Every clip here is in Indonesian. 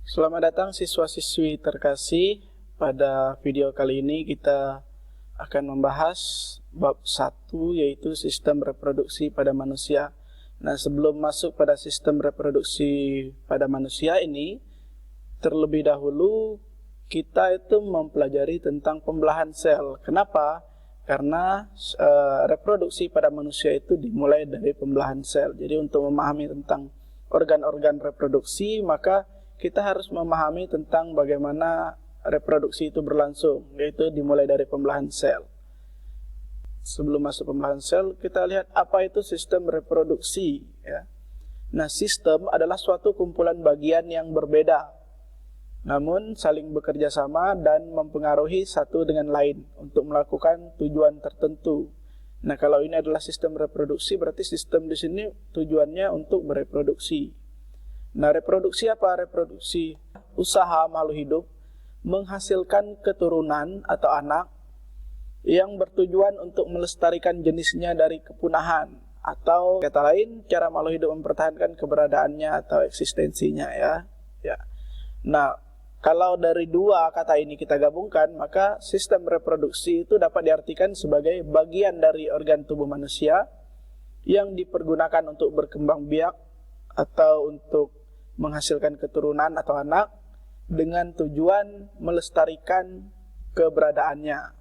Selamat datang siswa-siswi terkasih. Pada video kali ini kita akan membahas bab 1 yaitu sistem reproduksi pada manusia. Nah, sebelum masuk pada sistem reproduksi pada manusia ini, terlebih dahulu kita itu mempelajari tentang pembelahan sel. Kenapa? Karena reproduksi pada manusia itu dimulai dari pembelahan sel. Jadi untuk memahami tentang organ-organ reproduksi, maka kita harus memahami tentang bagaimana reproduksi itu berlangsung, yaitu dimulai dari pembelahan sel. Sebelum masuk pembelahan sel, kita lihat apa itu sistem reproduksi. Ya. Nah, sistem adalah suatu kumpulan bagian yang berbeda, namun saling bekerja sama dan mempengaruhi satu dengan lain untuk melakukan tujuan tertentu. Nah, kalau ini adalah sistem reproduksi, berarti sistem di sini tujuannya untuk bereproduksi. Nah, reproduksi apa? Reproduksi usaha makhluk hidup menghasilkan keturunan atau anak yang bertujuan untuk melestarikan jenisnya dari kepunahan, atau kata lain, cara makhluk hidup mempertahankan keberadaannya atau eksistensinya ya. Nah, kalau dari dua kata ini kita gabungkan, maka sistem reproduksi itu dapat diartikan sebagai bagian dari organ tubuh manusia yang dipergunakan untuk berkembang biak atau untuk menghasilkan keturunan atau anak dengan tujuan melestarikan keberadaannya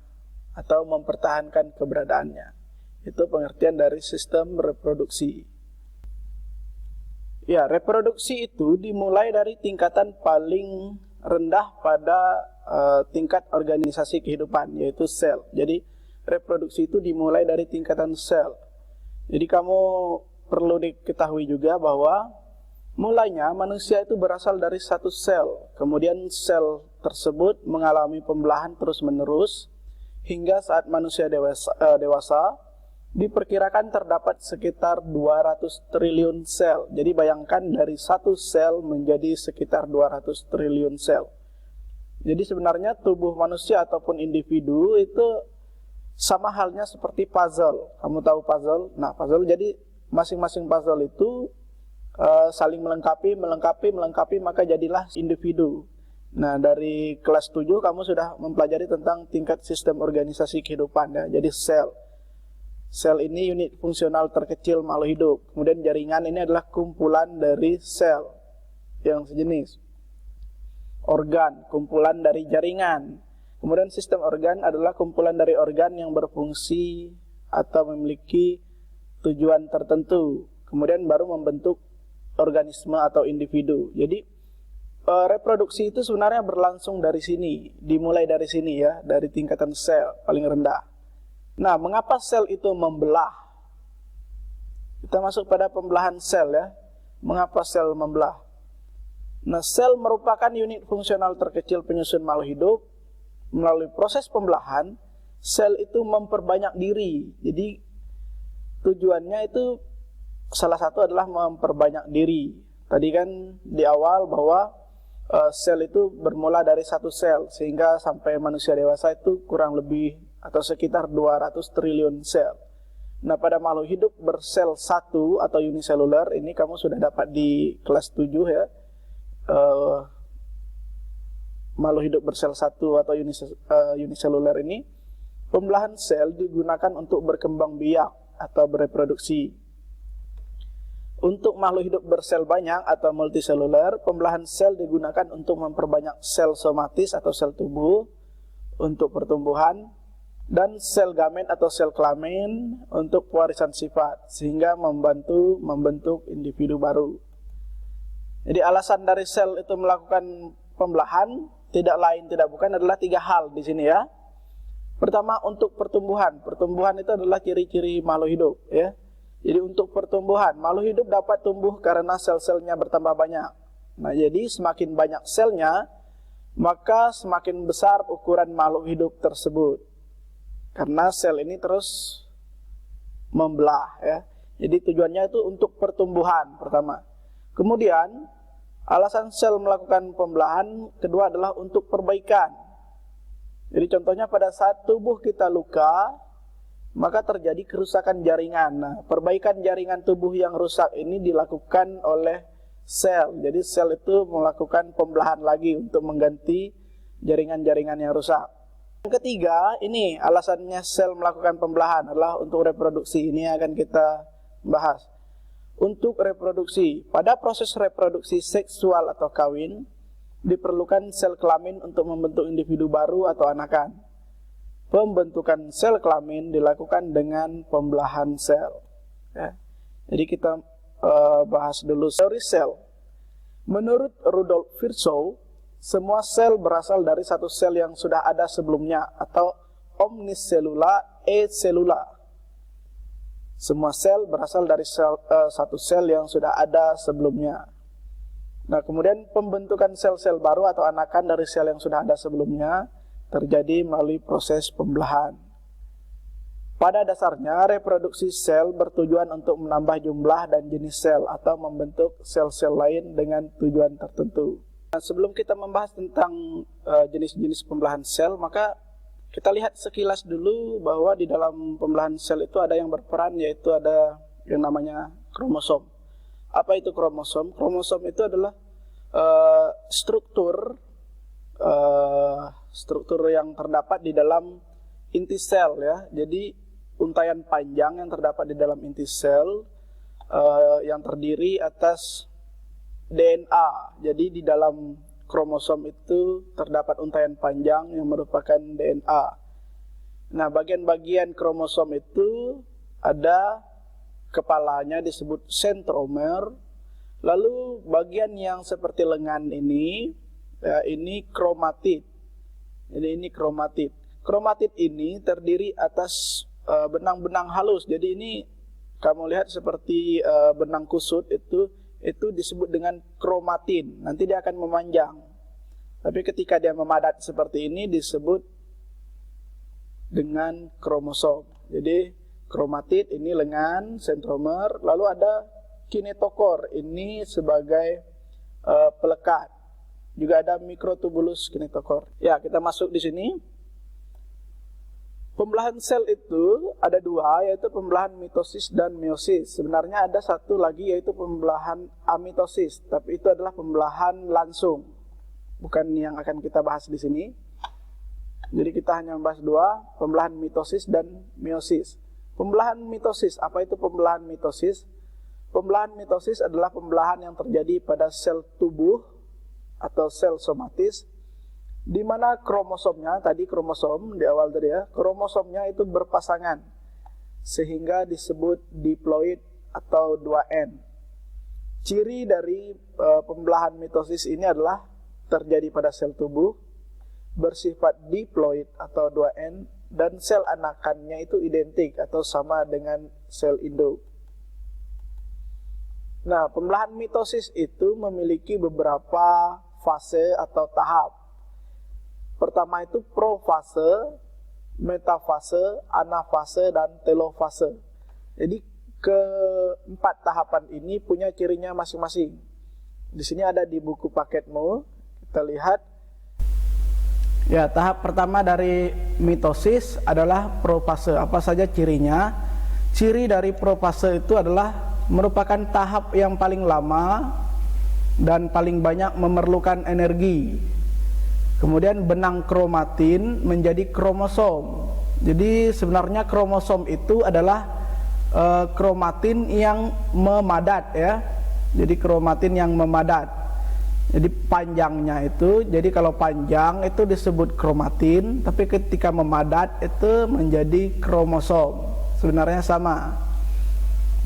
atau mempertahankan keberadaannya. Itu pengertian dari sistem reproduksi. Ya, reproduksi itu dimulai dari tingkatan paling rendah pada tingkat organisasi kehidupan, yaitu sel. Jadi reproduksi itu dimulai dari tingkatan sel. Jadi kamu perlu diketahui juga bahwa mulanya manusia itu berasal dari satu sel, kemudian sel tersebut mengalami pembelahan terus-menerus hingga saat manusia dewasa diperkirakan terdapat sekitar 200 triliun sel. Jadi bayangkan dari satu sel menjadi sekitar 200 triliun sel. Jadi sebenarnya tubuh manusia ataupun individu itu sama halnya seperti puzzle. Kamu tahu puzzle? Nah, puzzle jadi masing-masing puzzle itu saling melengkapi, maka jadilah individu. Nah, dari kelas 7 kamu sudah mempelajari tentang tingkat sistem organisasi kehidupan ya. Jadi sel. Sel ini unit fungsional terkecil makhluk hidup. Kemudian jaringan ini adalah kumpulan dari sel yang sejenis. Organ, kumpulan dari jaringan. Kemudian sistem organ adalah kumpulan dari organ yang berfungsi atau memiliki tujuan tertentu. Kemudian baru membentuk organisme atau individu. Jadi reproduksi itu sebenarnya berlangsung dari sini, dimulai dari sini ya, dari tingkatan sel paling rendah. Nah, mengapa sel itu membelah? Kita masuk pada pembelahan sel ya. Mengapa sel membelah? Nah, sel merupakan unit fungsional terkecil penyusun makhluk hidup. Melalui proses pembelahan, sel itu memperbanyak diri. Jadi tujuannya itu salah satu adalah memperbanyak diri. Tadi kan di awal bahwa sel itu bermula dari satu sel, sehingga sampai manusia dewasa itu kurang lebih atau sekitar 200 triliun sel. Nah, pada makhluk hidup bersel satu atau uniseluler, ini kamu sudah dapat di kelas 7 ya. Makhluk hidup bersel satu atau uniseluler ini, pembelahan sel digunakan untuk berkembang biak atau bereproduksi. Untuk makhluk hidup bersel banyak atau multiseluler, pembelahan sel digunakan untuk memperbanyak sel somatis atau sel tubuh untuk pertumbuhan, dan sel gamet atau sel kelamin untuk pewarisan sifat, sehingga membantu membentuk individu baru. Jadi alasan dari sel itu melakukan pembelahan tidak lain tidak bukan adalah 3 hal di sini ya. Pertama, untuk pertumbuhan. Pertumbuhan itu adalah ciri-ciri makhluk hidup ya. Jadi untuk pertumbuhan, makhluk hidup dapat tumbuh karena sel-selnya bertambah banyak. Nah, jadi semakin banyak selnya, maka semakin besar ukuran makhluk hidup tersebut. Karena sel ini terus membelah ya. Jadi tujuannya itu untuk pertumbuhan pertama. Kemudian, alasan sel melakukan pembelahan kedua adalah untuk perbaikan. Jadi contohnya pada saat tubuh kita luka, maka terjadi kerusakan jaringan. Nah, perbaikan jaringan tubuh yang rusak ini dilakukan oleh sel. Jadi sel itu melakukan pembelahan lagi untuk mengganti jaringan-jaringan yang rusak. Yang ketiga, ini alasannya sel melakukan pembelahan adalah untuk reproduksi. Ini akan kita bahas. Untuk reproduksi, pada proses reproduksi seksual atau kawin, diperlukan sel kelamin untuk membentuk individu baru atau anakan. Pembentukan sel kelamin dilakukan dengan pembelahan sel. Ya. Jadi kita bahas dulu teori sel. Menurut Rudolf Virchow, semua sel berasal dari satu sel yang sudah ada sebelumnya atau omniselula e selula. Semua sel berasal dari satu sel yang sudah ada sebelumnya. Nah, kemudian pembentukan sel-sel baru atau anakan dari sel yang sudah ada sebelumnya terjadi melalui proses pembelahan. Pada dasarnya, reproduksi sel bertujuan untuk menambah jumlah dan jenis sel atau membentuk sel-sel lain dengan tujuan tertentu. Nah, sebelum kita membahas tentang jenis-jenis pembelahan sel, maka kita lihat sekilas dulu bahwa di dalam pembelahan sel itu ada yang berperan, yaitu ada yang namanya kromosom. Apa itu kromosom? Kromosom itu adalah struktur yang terdapat di dalam inti sel, ya. Jadi untaian panjang yang terdapat di dalam inti sel yang terdiri atas DNA. Jadi di dalam kromosom itu terdapat untaian panjang yang merupakan DNA. Nah, bagian-bagian kromosom itu ada kepalanya disebut sentromer. Lalu bagian yang seperti lengan ini, ya, ini kromatid. Jadi ini kromatid. Kromatid ini terdiri atas benang-benang halus. Jadi ini kamu lihat seperti benang kusut itu disebut dengan kromatin. Nanti dia akan memanjang. Tapi ketika dia memadat seperti ini disebut dengan kromosom. Jadi kromatid ini lengan, sentromer, lalu ada kinetokor ini sebagai pelekat. Juga ada mikrotubulus kinetokor. Ya, kita masuk di sini. Pembelahan sel itu ada dua, yaitu pembelahan mitosis dan meiosis. Sebenarnya ada satu lagi, yaitu pembelahan amitosis, tapi itu adalah pembelahan langsung, bukan yang akan kita bahas di sini. Jadi kita hanya membahas dua, pembelahan mitosis dan meiosis. Pembelahan mitosis, apa itu pembelahan mitosis? Pembelahan mitosis adalah pembelahan yang terjadi pada sel tubuh atau sel somatis, di mana kromosomnya, tadi kromosom di awal tadi ya, kromosomnya itu berpasangan sehingga disebut diploid atau 2N. Ciri dari pembelahan mitosis ini adalah terjadi pada sel tubuh, bersifat diploid atau 2N, dan sel anakannya itu identik atau sama dengan sel induk. Nah, pembelahan mitosis itu memiliki beberapa fase atau tahap. Pertama itu profase, metafase, anafase, dan telofase. Jadi keempat tahapan ini punya cirinya masing-masing. Di sini ada di buku paketmu. Kita lihat. Ya, tahap pertama dari mitosis adalah profase. Apa saja cirinya? Ciri dari profase itu adalah merupakan tahap yang paling lama dan paling banyak memerlukan energi. Kemudian benang kromatin menjadi kromosom. Jadi sebenarnya kromosom itu adalah kromatin yang memadat, ya. Jadi kromatin yang memadat. Jadi panjangnya itu, jadi kalau panjang itu disebut kromatin, tapi ketika memadat itu menjadi kromosom. Sebenarnya sama.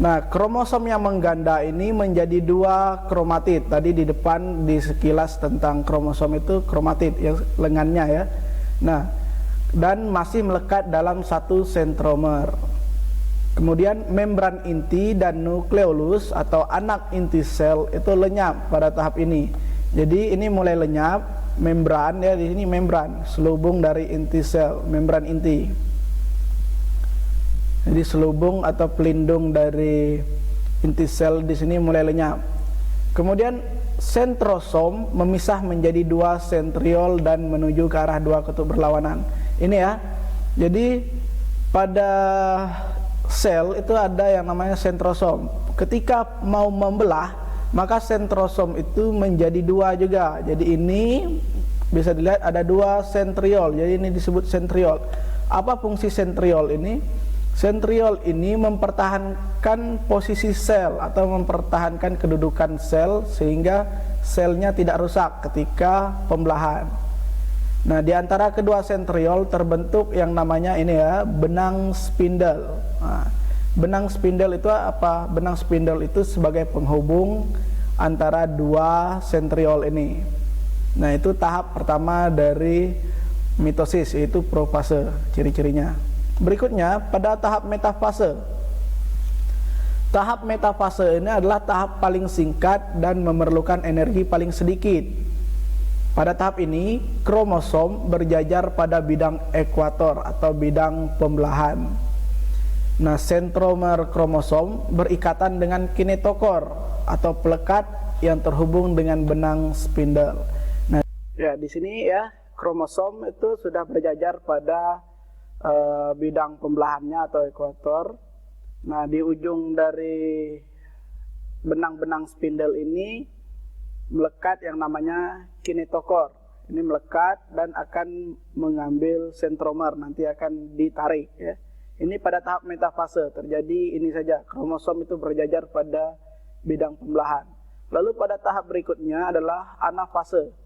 Nah, kromosom yang mengganda ini menjadi dua kromatid. Tadi di depan di sekilas tentang kromosom itu kromatid yang lengannya, ya. Nah, dan masih melekat dalam satu sentromer. Kemudian membran inti dan nukleolus atau anak inti sel itu lenyap pada tahap ini. Jadi ini mulai lenyap, membran, ya, di sini membran, selubung dari inti sel, membran inti. Jadi selubung atau pelindung dari inti sel di sini mulai lenyap. Kemudian sentrosom memisah menjadi dua sentriol dan menuju ke arah dua kutub berlawanan. Ini, ya. Jadi pada sel itu ada yang namanya sentrosom. Ketika mau membelah, maka sentrosom itu menjadi dua juga. Jadi ini bisa dilihat ada dua sentriol, jadi ini disebut sentriol. Apa fungsi sentriol ini? Sentriol ini mempertahankan posisi sel atau mempertahankan kedudukan sel sehingga selnya tidak rusak ketika pembelahan. Nah, di antara kedua sentriol terbentuk yang namanya ini ya, benang spindle. Nah, benang spindle itu apa? Benang spindle itu sebagai penghubung antara dua sentriol ini. Nah, itu tahap pertama dari mitosis, yaitu profase, ciri-cirinya. Berikutnya pada tahap metafase. Tahap metafase ini adalah tahap paling singkat dan memerlukan energi paling sedikit. Pada tahap ini, kromosom berjajar pada bidang ekuator atau bidang pembelahan. Nah, sentromer kromosom berikatan dengan kinetokor atau pelekat yang terhubung dengan benang spindle. Nah, ya di sini ya, kromosom itu sudah berjajar pada bidang pembelahannya atau ekuator. Nah, di ujung dari benang-benang spindle ini melekat yang namanya kinetokor. Ini melekat dan akan mengambil sentromer, nanti akan ditarik ya. Ini pada tahap metafase terjadi ini saja, kromosom itu berjajar pada bidang pembelahan. Lalu pada tahap berikutnya adalah anafase.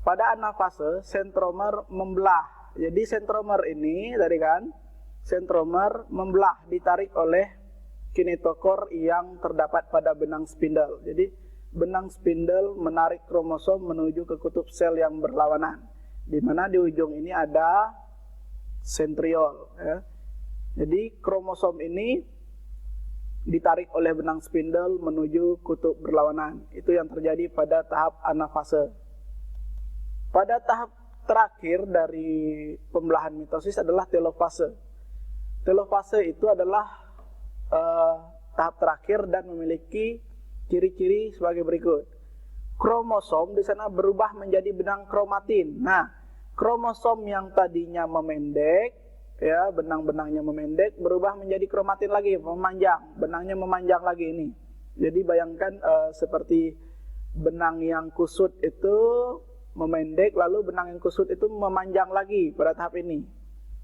Pada anafase sentromer membelah. Jadi sentromer ini tadi kan, sentromer membelah, ditarik oleh kinetokor yang terdapat pada benang spindle. Jadi benang spindle menarik kromosom menuju ke kutub sel yang berlawanan, di mana di ujung ini ada sentriol ya. Jadi kromosom ini ditarik oleh benang spindle menuju kutub berlawanan. Itu yang terjadi pada tahap anafase. Pada tahap terakhir dari pembelahan mitosis adalah telofase. Telofase itu adalah tahap terakhir dan memiliki ciri-ciri sebagai berikut. Kromosom di sana berubah menjadi benang kromatin. Nah, kromosom yang tadinya memendek, ya benang-benangnya memendek, berubah menjadi kromatin lagi, memanjang. Benangnya memanjang lagi ini. Jadi bayangkan seperti benang yang kusut itu memendek, lalu benang yang kusut itu memanjang lagi pada tahap ini.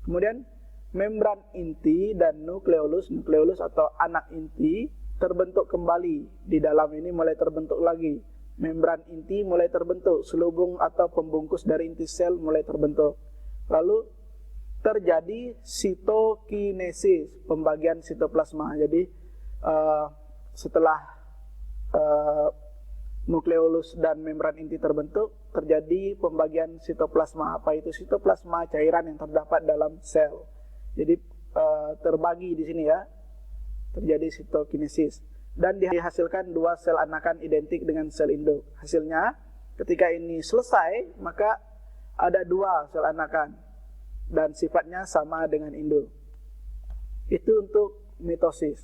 Kemudian membran inti dan nukleolus atau anak inti terbentuk kembali. Di dalam ini mulai terbentuk lagi. Membran inti mulai terbentuk, selubung atau pembungkus dari inti sel mulai terbentuk. Lalu terjadi sitokinesis, pembagian sitoplasma. Jadi setelah nukleolus dan membran inti terbentuk, terjadi pembagian sitoplasma. Apa itu sitoplasma? Cairan yang terdapat dalam sel. Jadi terbagi di sini ya. Terjadi sitokinesis dan dihasilkan dua sel anakan identik dengan sel induk. Hasilnya ketika ini selesai, maka ada dua sel anakan dan sifatnya sama dengan induk. Itu untuk mitosis.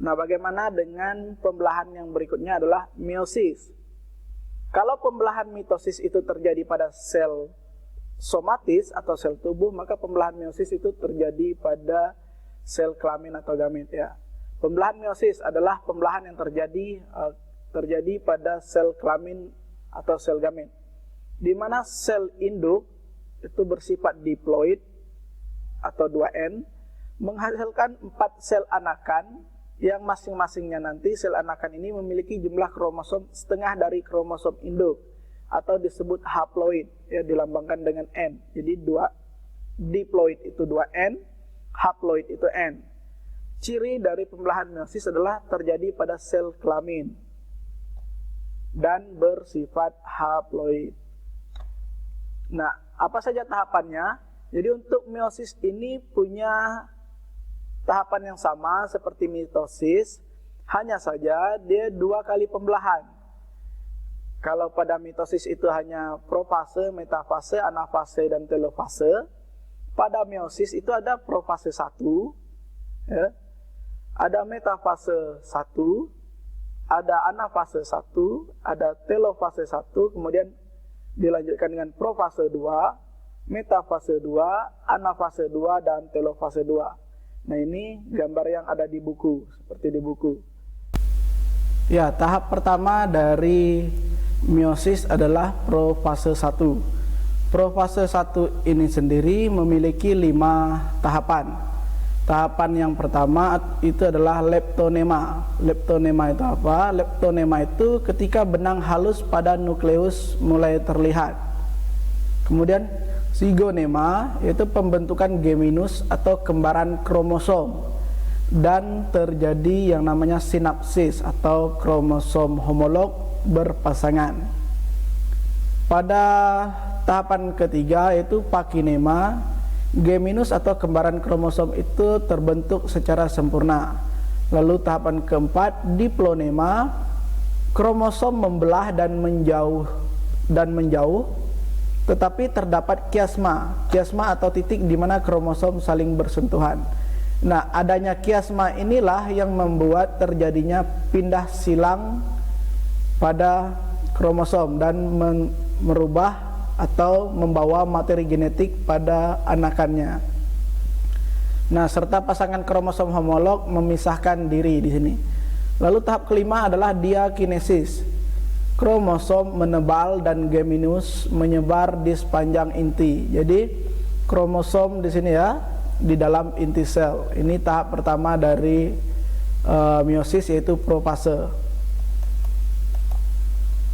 Nah, bagaimana dengan pembelahan yang berikutnya adalah meiosis. Kalau pembelahan mitosis itu terjadi pada sel somatis atau sel tubuh, maka pembelahan meiosis itu terjadi pada sel kelamin atau gamet ya. Pembelahan meiosis adalah pembelahan yang terjadi pada sel kelamin atau sel gamet, di mana sel induk itu bersifat diploid atau 2N, menghasilkan 4 sel anakan yang masing-masingnya nanti sel anakan ini memiliki jumlah kromosom setengah dari kromosom induk atau disebut haploid ya, dilambangkan dengan N. Jadi diploid itu 2N, haploid itu N. Ciri dari pembelahan meiosis adalah terjadi pada sel kelamin dan bersifat haploid. Nah, apa saja tahapannya? Jadi untuk meiosis ini punya tahapan yang sama seperti mitosis, hanya saja dia 2 kali pembelahan. Kalau pada mitosis itu hanya profase, metafase, anafase, dan telofase, pada meiosis itu ada profase 1, ya. Ada metafase 1, ada anafase 1, ada telofase 1, kemudian dilanjutkan dengan profase 2, metafase 2, anafase 2, dan telofase 2. Nah, ini gambar yang ada di buku, seperti di buku. Ya, tahap pertama dari meiosis adalah profase 1. Profase 1 ini sendiri memiliki 5 tahapan. Tahapan yang pertama itu adalah leptonema. Leptonema itu apa? Leptonema itu ketika benang halus pada nukleus mulai terlihat. Kemudian zigonema yaitu pembentukan geminus atau kembaran kromosom, dan terjadi yang namanya sinapsis atau kromosom homolog berpasangan. Pada tahapan ketiga yaitu pakinema, geminus atau kembaran kromosom itu terbentuk secara sempurna. Lalu tahapan keempat diplonema, kromosom membelah dan menjauh, tetapi terdapat kiasma atau titik di mana kromosom saling bersentuhan. Nah, adanya kiasma inilah yang membuat terjadinya pindah silang pada kromosom dan merubah atau membawa materi genetik pada anakannya. Nah, serta pasangan kromosom homolog memisahkan diri di sini. Lalu tahap kelima adalah diakinesis. Kromosom menebal dan geminus menyebar di sepanjang inti. Jadi kromosom di sini ya, di dalam inti sel. Ini tahap pertama dari meiosis yaitu profase.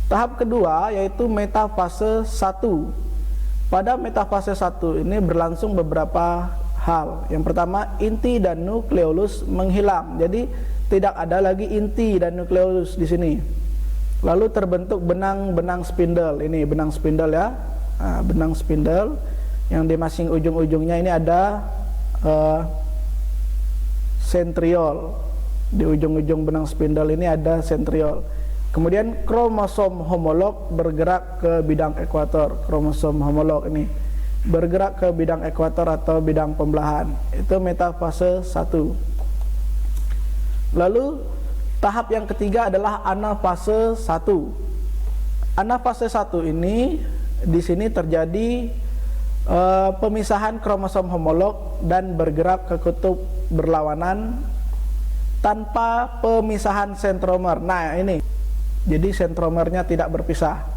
Tahap kedua yaitu metafase 1. Pada metafase 1 ini berlangsung beberapa hal. Yang pertama, inti dan nukleolus menghilang. Jadi tidak ada lagi inti dan nukleolus di sini. Lalu terbentuk benang-benang spindle. Ini benang spindle ya. Nah, benang spindle yang di masing ujung-ujungnya ini ada sentriol. Di ujung-ujung benang spindle ini ada sentriol. Kemudian kromosom homolog bergerak ke bidang ekuator. Kromosom homolog ini bergerak ke bidang ekuator atau bidang pembelahan. Itu metafase 1. Lalu tahap yang ketiga adalah anafase 1. Anafase 1 ini di sini terjadi pemisahan kromosom homolog dan bergerak ke kutub berlawanan tanpa pemisahan sentromer. Nah, ini jadi sentromernya tidak berpisah.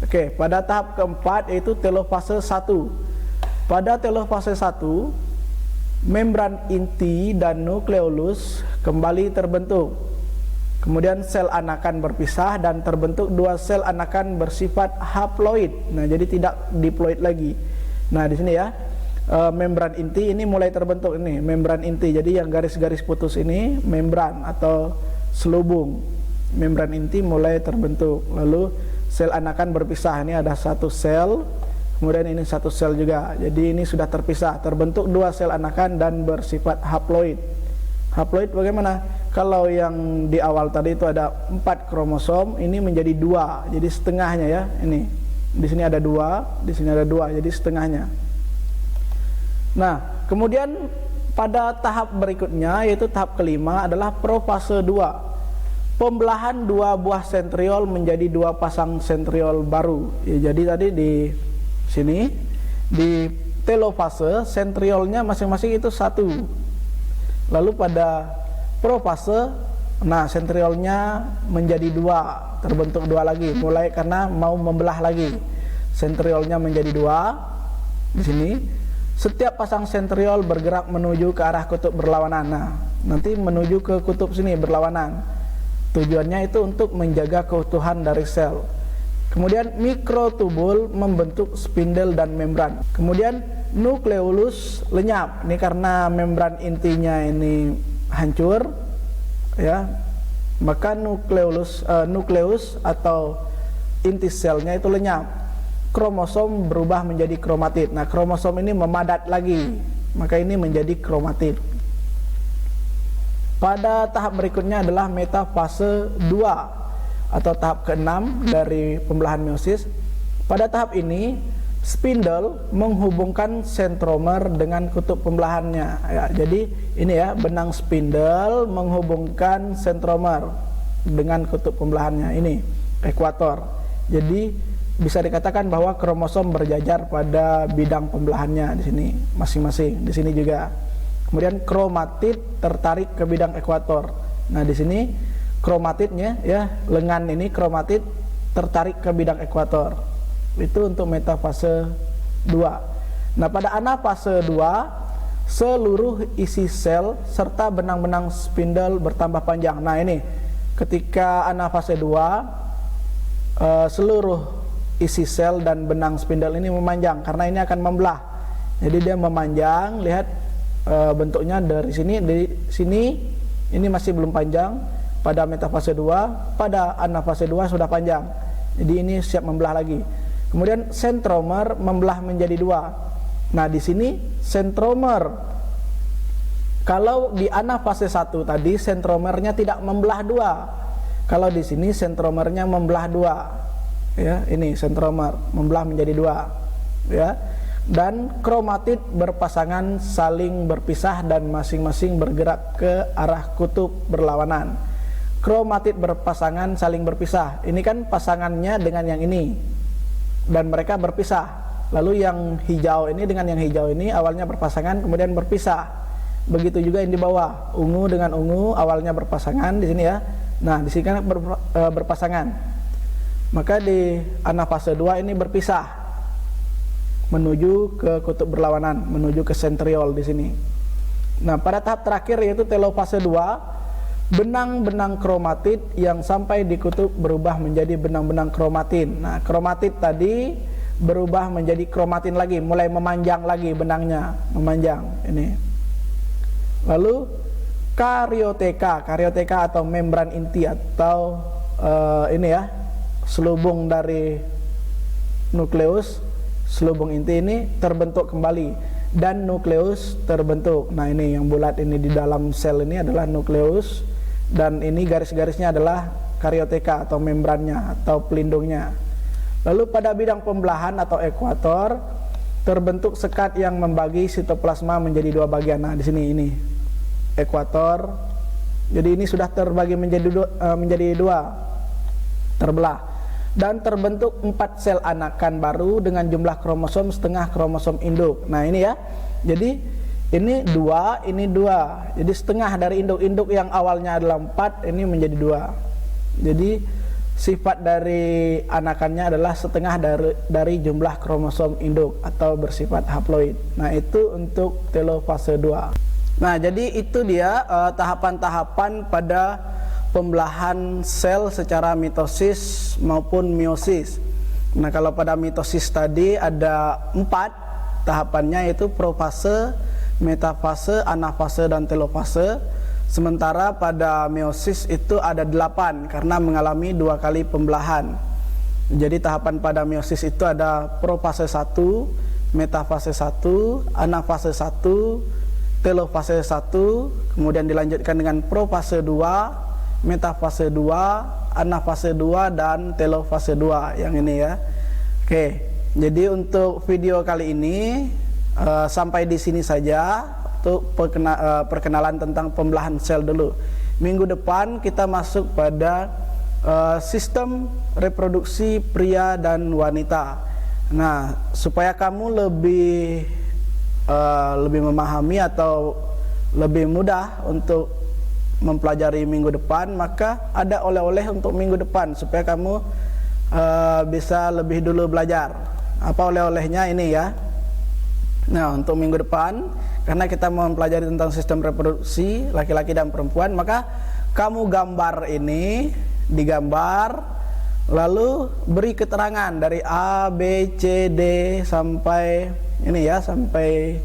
Oke, pada tahap keempat yaitu telofase 1. Pada telofase 1, membran inti dan nukleolus kembali terbentuk. Kemudian sel anakan berpisah dan terbentuk 2 sel anakan bersifat haploid. Nah, jadi tidak diploid lagi. Nah, di sini ya, membran inti ini mulai terbentuk ini, membran inti. Jadi yang garis-garis putus ini membran atau selubung. Membran inti mulai terbentuk. Lalu sel anakan berpisah. Ini ada 1 sel, kemudian ini 1 sel juga. Jadi ini sudah terpisah, terbentuk 2 sel anakan dan bersifat haploid. Haploid bagaimana? Kalau yang di awal tadi itu ada 4 kromosom, ini menjadi 2, jadi setengahnya ya. Ini di sini ada 2, di sini ada 2, jadi setengahnya. Nah, kemudian pada tahap berikutnya yaitu tahap kelima adalah profase 2. Pembelahan 2 buah sentriol menjadi 2 pasang sentriol baru. Ya, jadi tadi di sini di telofase sentriolnya masing-masing itu 1. Lalu pada profase, nah sentriolnya menjadi 2, terbentuk 2 lagi, mulai karena mau membelah lagi. Sentriolnya menjadi 2 di sini. Setiap pasang sentriol bergerak menuju ke arah kutub berlawanan. Nah, nanti menuju ke kutub sini berlawanan. Tujuannya itu untuk menjaga keutuhan dari sel. Kemudian mikrotubul membentuk spindel dan membran. Kemudian nukleolus lenyap. Ini karena membran intinya ini hancur, ya. Maka nukleus atau inti selnya itu lenyap. Kromosom berubah menjadi kromatid. Nah, kromosom ini memadat lagi, maka ini menjadi kromatid. Pada tahap berikutnya adalah metafase 2 atau tahap ke-6 dari pembelahan meiosis. Pada tahap ini spindle menghubungkan sentromer dengan kutub pembelahannya ya, jadi ini ya, benang spindle menghubungkan sentromer dengan kutub pembelahannya, ini ekuator. Jadi bisa dikatakan bahwa kromosom berjajar pada bidang pembelahannya di sini masing-masing. Di sini juga. Kemudian kromatid tertarik ke bidang ekuator. Nah, di sini kromatidnya ya, lengan ini kromatid tertarik ke bidang ekuator. Itu untuk metafase 2. Nah, pada anafase 2 seluruh isi sel serta benang-benang spindle bertambah panjang. Nah, ini ketika anafase 2 seluruh isi sel dan benang spindle ini memanjang karena ini akan membelah. Jadi dia memanjang, lihat bentuknya dari sini ini masih belum panjang. Pada metafase 2, pada anafase 2 sudah panjang. Jadi ini siap membelah lagi. Kemudian sentromer membelah menjadi 2. Nah, di sini sentromer. Kalau di anafase 1 tadi sentromernya tidak membelah 2. Kalau di sini sentromernya membelah 2. Ya, ini sentromer membelah menjadi 2. Ya. Dan kromatid berpasangan saling berpisah dan masing-masing bergerak ke arah kutub berlawanan. Kromatid berpasangan saling berpisah. Ini kan pasangannya dengan yang ini, dan mereka berpisah. Lalu yang hijau ini dengan yang hijau ini awalnya berpasangan kemudian berpisah. Begitu juga yang di bawah, ungu dengan ungu awalnya berpasangan di sini ya. Nah, di sini kan berpasangan. Maka di anafase 2 ini berpisah menuju ke kutub berlawanan, menuju ke sentriol di sini. Nah, pada tahap terakhir yaitu telofase 2, benang-benang kromatid yang sampai di kutub berubah menjadi benang-benang kromatin. Nah, kromatid tadi berubah menjadi kromatin lagi, mulai memanjang lagi benangnya, memanjang ini. Lalu karioteka atau membran inti atau ini ya, selubung dari nukleus, selubung inti ini terbentuk kembali dan nukleus terbentuk. Nah, ini yang bulat ini di dalam sel ini adalah nukleus. Dan ini garis-garisnya adalah karioteka atau membrannya atau pelindungnya. Lalu pada bidang pembelahan atau ekuator terbentuk sekat yang membagi sitoplasma menjadi 2 bagian. Nah, di sini ini ekuator. Jadi ini sudah terbagi menjadi 2, terbelah. Dan terbentuk 4 sel anakan baru dengan jumlah kromosom setengah kromosom induk. Nah, ini ya. Jadi ini 2, ini 2. Jadi setengah dari induk yang awalnya adalah 4 ini menjadi 2. Jadi sifat dari anakannya adalah setengah dari jumlah kromosom induk atau bersifat haploid. Nah, itu untuk telofase 2. Nah, jadi itu dia tahapan-tahapan pada pembelahan sel secara mitosis maupun meiosis. Nah, kalau pada mitosis tadi ada 4 tahapannya, yaitu profase, metafase, anafase, dan telofase. Sementara pada meiosis itu ada 8 karena mengalami 2 kali pembelahan. Jadi tahapan pada meiosis itu ada profase 1, metafase 1, anafase 1, telofase 1, kemudian dilanjutkan dengan profase 2, metafase 2, anafase 2, dan telofase 2 yang ini ya. Oke, jadi untuk video kali ini sampai di sini saja untuk perkenalan tentang pembelahan sel dulu. Minggu depan kita masuk pada sistem reproduksi pria dan wanita. Nah, supaya kamu lebih memahami atau lebih mudah untuk mempelajari minggu depan, maka ada oleh-oleh untuk minggu depan supaya kamu bisa lebih dulu belajar. Apa oleh-olehnya ini ya? Nah, untuk minggu depan, karena kita mau mempelajari tentang sistem reproduksi laki-laki dan perempuan, maka kamu gambar ini, digambar, lalu beri keterangan dari A, B, C, D sampai ini ya, sampai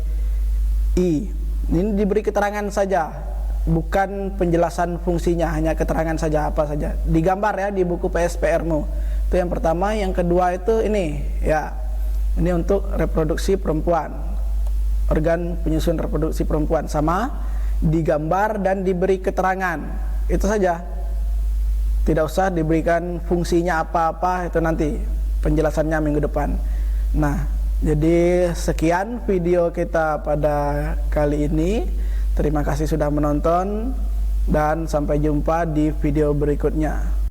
I. Ini diberi keterangan saja, bukan penjelasan fungsinya, hanya keterangan saja, apa saja. Digambar ya di buku PSPR-mu. Itu yang pertama. Yang kedua itu ini ya, ini untuk reproduksi perempuan, organ penyusun reproduksi perempuan, sama digambar dan diberi keterangan. Itu saja, tidak usah diberikan fungsinya apa-apa, itu nanti penjelasannya minggu depan. Nah, jadi sekian video kita pada kali ini. Terima kasih sudah menonton dan sampai jumpa di video berikutnya.